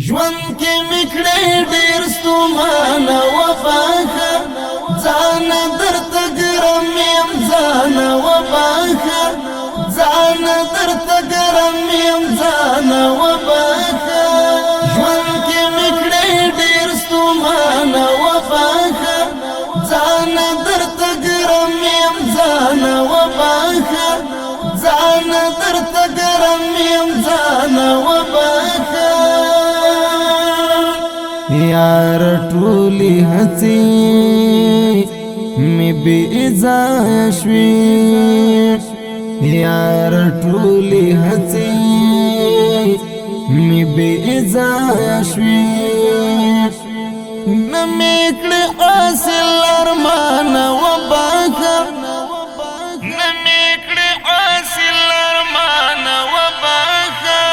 ژوند کې میکړې ډېر ستومانه وفاخه ځان درته ګرم یم ځان وفاخه ځان درته ګرم یم ځان وفاخه ژوند کې میکړې ډېر ستومانه وفاخه ځان درته ګرم یم ځان وفاخه ځان درته ګرم یم ځان وفاخه یار ټولی هڅې می بې ځایه شوې یار ټولی هڅې می بې ځایه شوې نه مې کړې حاصل ارمانه وباخه نه مې کړې حاصل ارمانه وباخه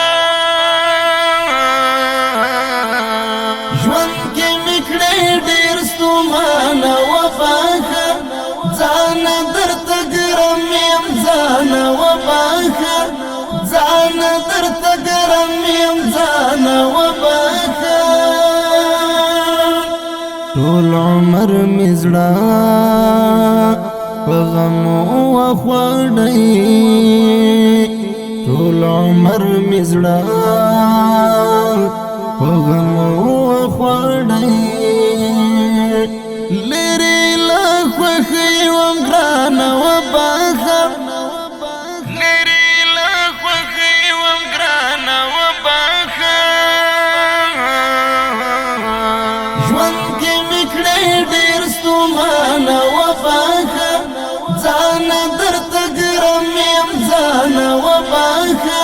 ژوند کې مې کړې ډېر ستومانه وفاخه ځان درته ګرم یم ځان وباخه ځان درته ګرم یم ځان وباخه ټول عمر مې زړه په غم وخوړی ټول عمر مې زړه په غم وخوړی لري له خوښۍ وم ګرانه وباخه لري له خوښۍ وم ګرانه وباخه ژوند کې مې کړې ډېر ستومانه وفاخه ځان درته ګرم یم ځان وباخه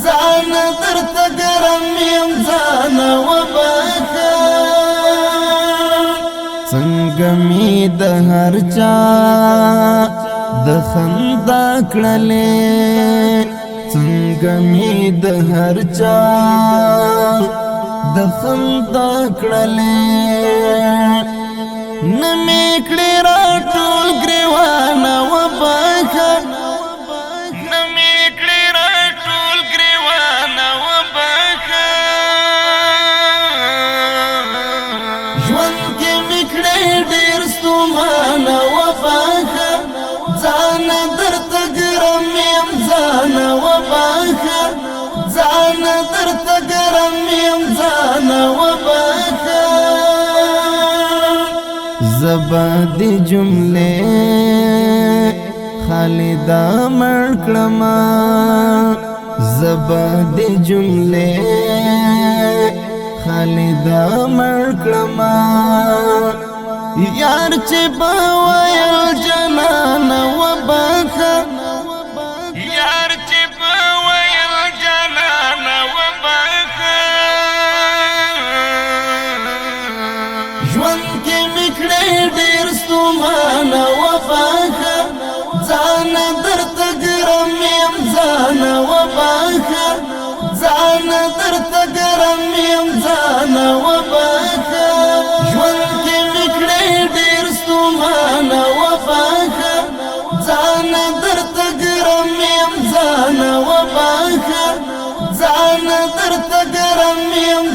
ځان درته ګرم یم ځان وباخه څنګه مې د هر چا د خندا کړلې څنګه مې د هر چا د خندا کړلې نه مې کړې راټول ګریوانه وباخه نه مې کړې راټول ګریوانه وباخه ژوند کې مې کړې ډېر ستومانه وفاخه ځان درته ګرم یم ځان وباخه ځان درته ګرم یم ځان وباخه زبادي جملې خالدا مړ کړما زبادي جملې خالدا مړ کړما یار چې بوایل جنان وباخه یار چې بوایل جنان وباخه ژوند کې مې کړې ډېر ستومانه وفاخه ځان درته ګرم یم ځان وباخه ځان درته ګرم یم ځان وباخه ژوند کې مې کړې ډېر ستومانه وفاخه ځان درته ګرم یم ځان وباخه ځان درته ګرم یم